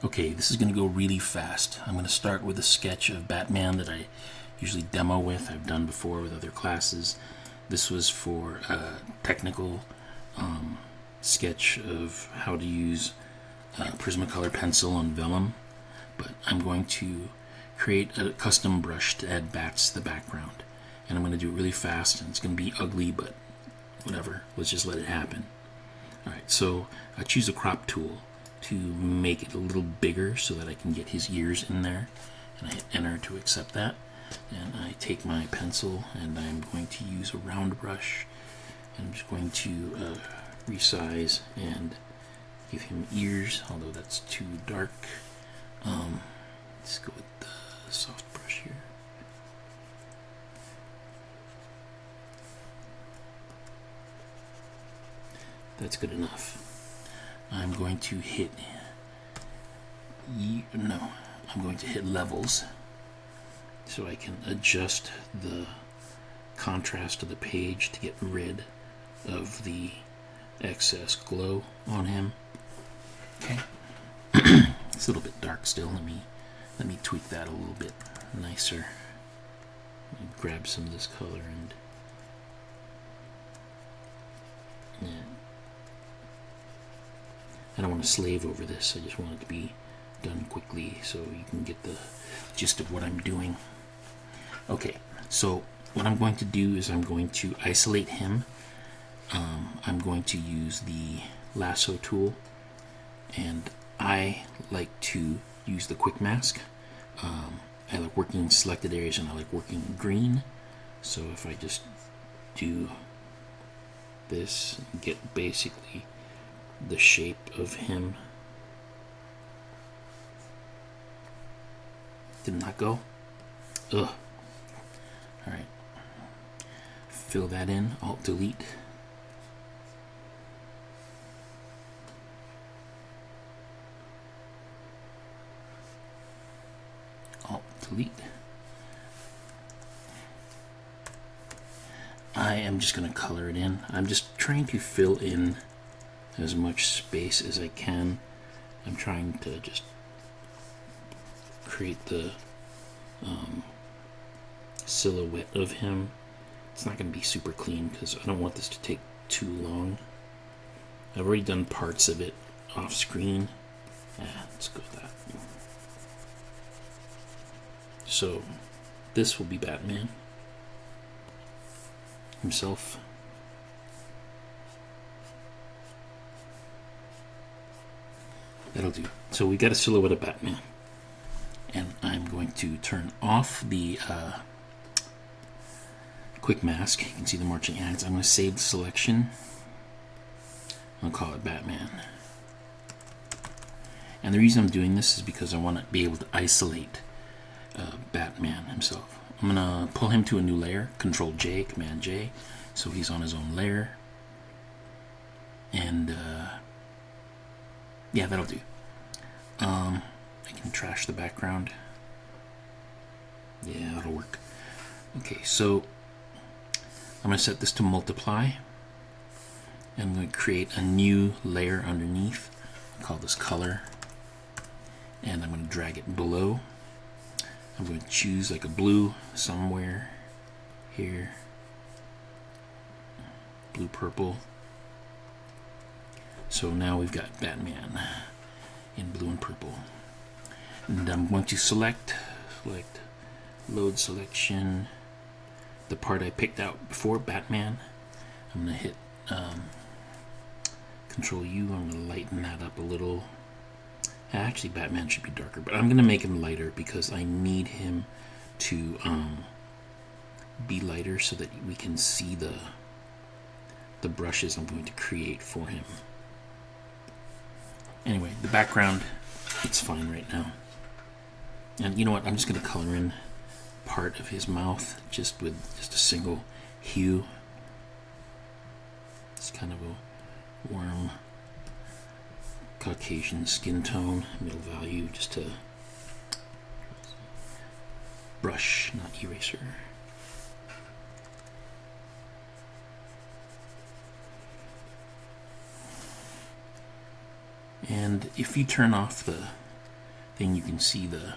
Okay, this is going to go really fast. I'm going to start with a sketch of Batman that I usually demo with. I've done before with other classes. This was for a technical sketch of how to use Prismacolor pencil on vellum. But I'm going to create a custom brush to add bats to the background. And I'm going to do it really fast, and it's going to be ugly, but whatever. Let's just let it happen. Alright, so I choose a crop tool to make it a little bigger so that I can get his ears in there. And I hit enter to accept that. And I take my pencil and I'm going to use a round brush. And I'm just going to resize and give him ears, although that's too dark. Let's go with the soft brush here. That's good enough. I'm going to hit I'm going to hit levels so I can adjust the contrast of the page to get rid of the excess glow on him. Okay. It's a little bit dark still. Let me tweak that a little bit nicer. Let me grab some of this color and I don't want to slave over this. I just want it to be done quickly so you can get the gist of what I'm doing. Okay, so what I'm going to do is I'm going to isolate him. I'm going to use the lasso tool, and I like to use the quick mask. I like working in selected areas, and I like working in green. So if I just do this and get basically the shape of him. Did not go? Ugh. Alright. Fill that in. Alt delete. Alt delete. I am just going to color it in. I'm just trying to fill in as much space as I can. I'm trying to just create the silhouette of him. It's not going to be super clean because I don't want this to take too long. I've already done parts of it off screen. Let's go with that. So this will be Batman himself. That'll do. So we got a silhouette of Batman. And I'm going to turn off the quick mask. You can see the marching ants. I'm going to save the selection. I'll call it Batman. And the reason I'm doing this is because I want to be able to isolate Batman himself. I'm going to pull him to a new layer. Control J, Command J. So he's on his own layer. And yeah, that'll do. I can trash the background. Yeah, that'll work. Okay, so I'm going to set this to multiply. I'm going to create a new layer underneath. I'll call this color. And I'm going to drag it below. I'm going to choose like a blue somewhere here. Blue, purple. So now we've got Batman in blue and purple. And I'm going to select load selection, the part I picked out before, Batman. I'm going to hit Control U. I'm going to lighten that up a little. Actually, Batman should be darker, but I'm going to make him lighter because I need him to be lighter so that we can see the brushes I'm going to create for him. Anyway, the background, it's fine right now. And you know what? I'm just going to color in part of his mouth just with just a single hue. It's kind of a warm Caucasian skin tone, middle value, just to brush, not eraser. And if you turn off the thing, you can see the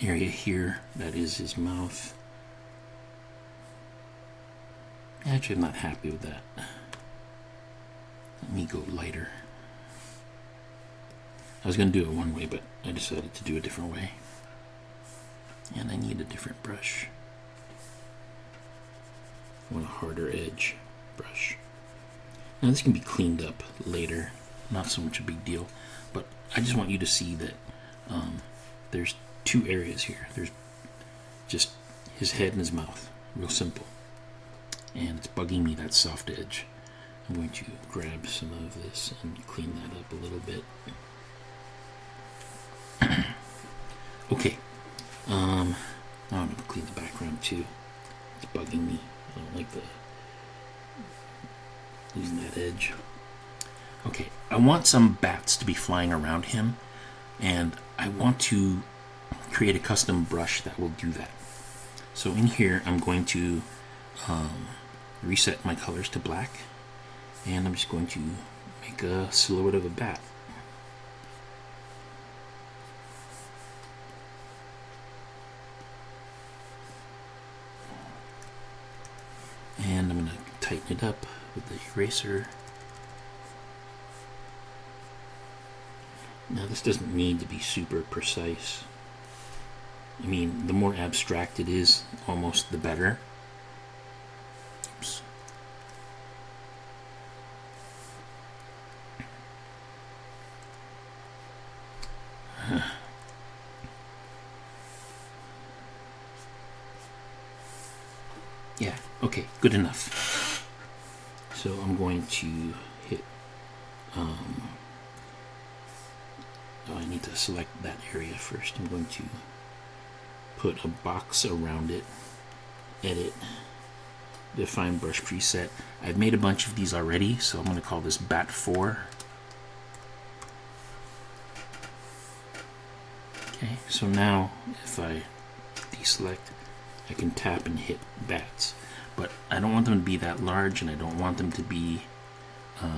area here that is his mouth. Actually, I'm not happy with that. Let me go lighter. I was going to do it one way, but I decided to do a different way. And I need a different brush. I want a harder edge brush. Now this can be cleaned up later, not so much a big deal, but I just want you to see that there's two areas here. There's just his head and his mouth, real simple. And it's bugging me, that soft edge. I'm going to grab some of this and clean that up a little bit. Okay. Now I'm going to clean the background too. It's bugging me. I don't like losing that edge. Okay, I want some bats to be flying around him, and I want to create a custom brush that will do that. So in here, I'm going to reset my colors to black, and I'm just going to make a silhouette of a bat. And I'm going to tighten it up with the eraser. Now this doesn't need to be super precise. I mean, the more abstract it is, almost the better. Oops. Yeah, okay, good enough. So I'm going to hit, oh, I need to select that area first. I'm going to put a box around it, edit, define brush preset. I've made a bunch of these already, so I'm going to call this Bat 4. Okay, so now if I deselect, I can tap and hit bats, but I don't want them to be that large, and I don't want them to be I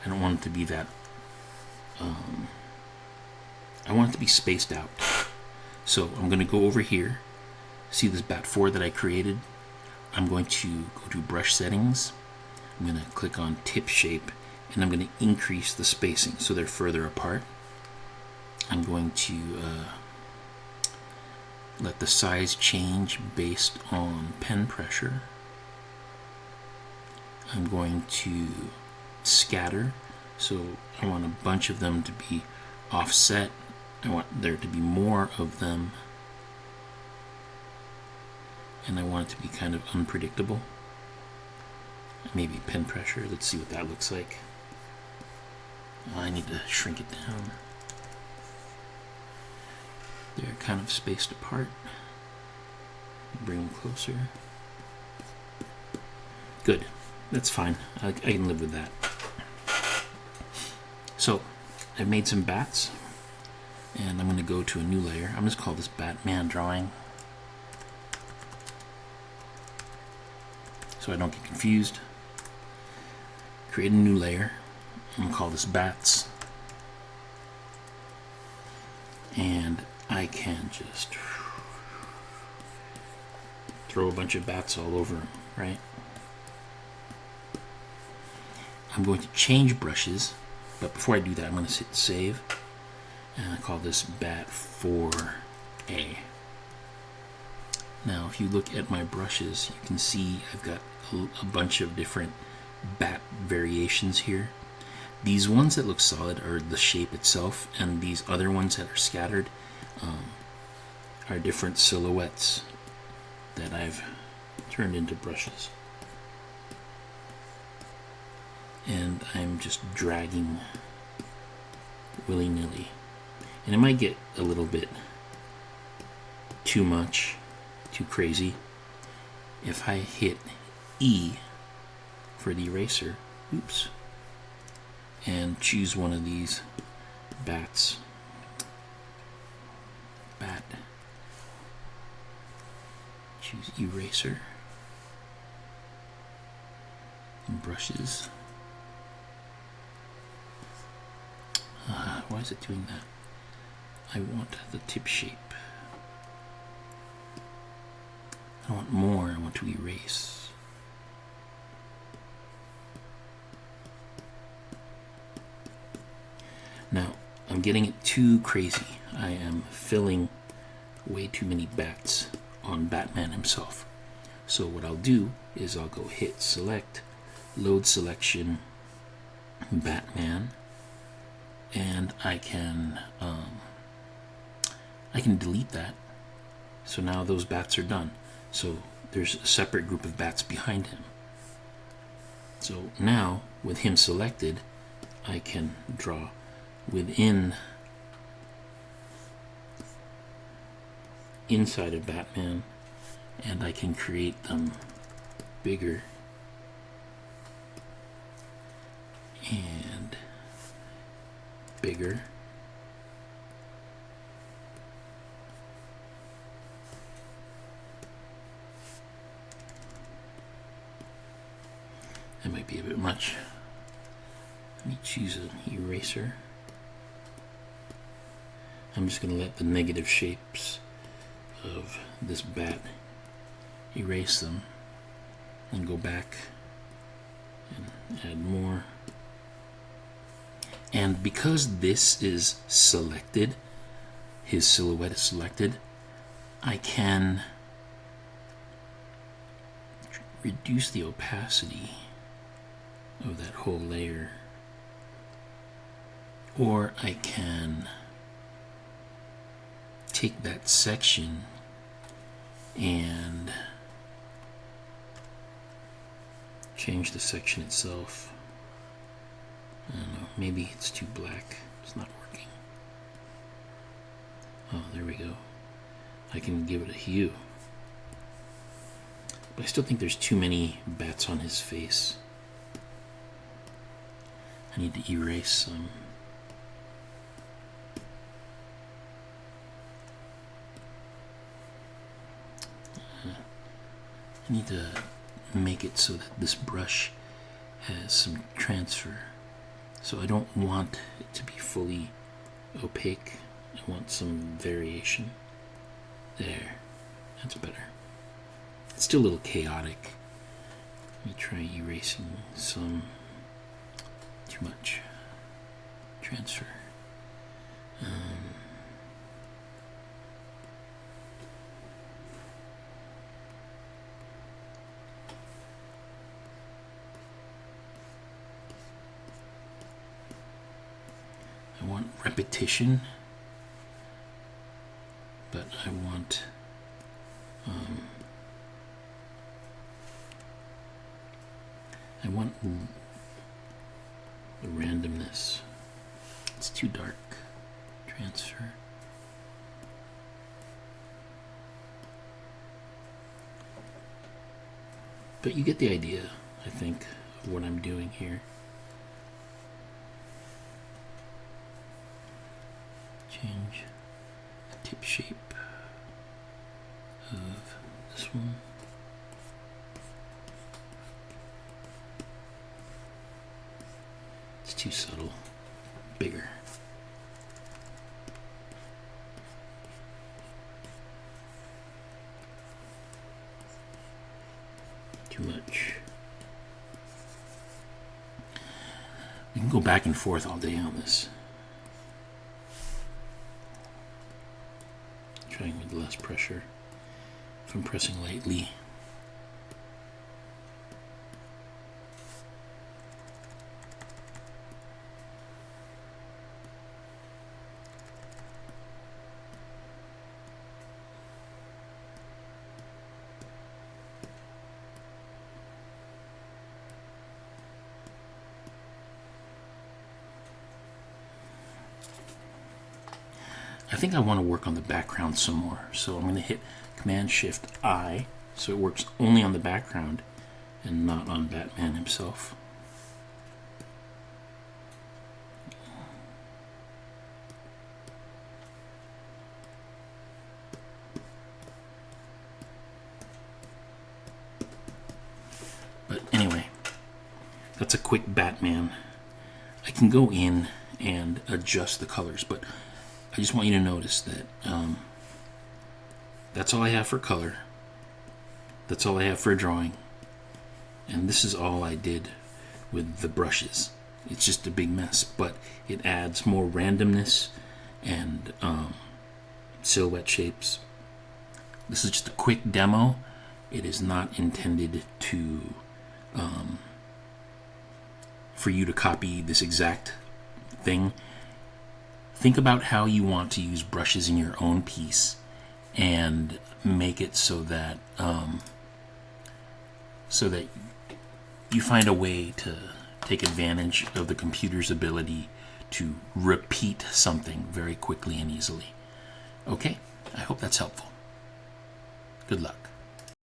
don't want it to be that I want it to be spaced out. So I'm going to go over here, see this Bat 4 that I created. I'm going to go to brush settings. I'm going to click on tip shape, and I'm going to increase the spacing so they're further apart. I'm going to let the size change based on pen pressure. I'm going to scatter, so I want a bunch of them to be offset. I want there to be more of them, and I want it to be kind of unpredictable. Maybe pen pressure. Let's see what that looks like. I need to shrink it down. They're kind of spaced apart. Bring them closer. Good. That's fine. I can live with that. So, I've made some bats, and I'm going to go to a new layer. I'm just call this Batman drawing, so I don't get confused. Create a new layer. I'm going to call this Bats, and I can just throw a bunch of bats all over them, right? I'm going to change brushes, but before I do that, I'm going to hit save, and I call this Bat 4A. Now, if you look at my brushes, you can see I've got a bunch of different bat variations here. These ones that look solid are the shape itself, and these other ones that are scattered are different silhouettes that I've turned into brushes. And I'm just dragging willy-nilly. And it might get a little bit too much, too crazy. If I hit E for the eraser, oops, and choose one of these bats, bat, choose eraser, brushes. Why is it doing that? I want the tip shape. I want more. I want to erase. Now, I'm getting it too crazy. I am filling way too many bats on Batman himself. So what I'll do is I'll go hit select, load selection, Batman, and I can delete that. So now those bats are done. So there's a separate group of bats behind him. So now with him selected, I can draw inside of Batman, and I can create them bigger and bigger. That might be a bit much. Let me choose an eraser. I'm just going to let the negative shapes of this bat erase them and go back and add more. And because this is selected, his silhouette is selected, I can reduce the opacity of that whole layer, or I can take that section and change the section itself. I don't know, maybe it's too black, it's not working. Oh, there we go. I can give it a hue. But I still think there's too many bats on his face. I need to erase some. I need to make it so that this brush has some transfer. So I don't want it to be fully opaque. I want some variation. There, that's better. It's still a little chaotic. Let me try erasing some. Too much transfer. I want repetition, but I want the randomness. It's too dark. Transfer. But you get the idea, I think, of what I'm doing here. Change the tip shape of this one. It's too subtle. Bigger. Too much. We can go back and forth all day on this. Trying with less pressure. If I'm pressing lightly. I think I want to work on the background some more, so I'm going to hit Command-Shift-I so it works only on the background and not on Batman himself. But anyway, That's a quick Batman. I can go in and adjust the colors, but I just want you to notice that that's all I have for color. That's all I have for drawing. And this is all I did with the brushes. It's just a big mess, but it adds more randomness and silhouette shapes. This is just a quick demo. It is not intended to for you to copy this exact thing. Think about how you want to use brushes in your own piece and make it so that you find a way to take advantage of the computer's ability to repeat something very quickly and easily. Okay? I hope that's helpful. Good luck.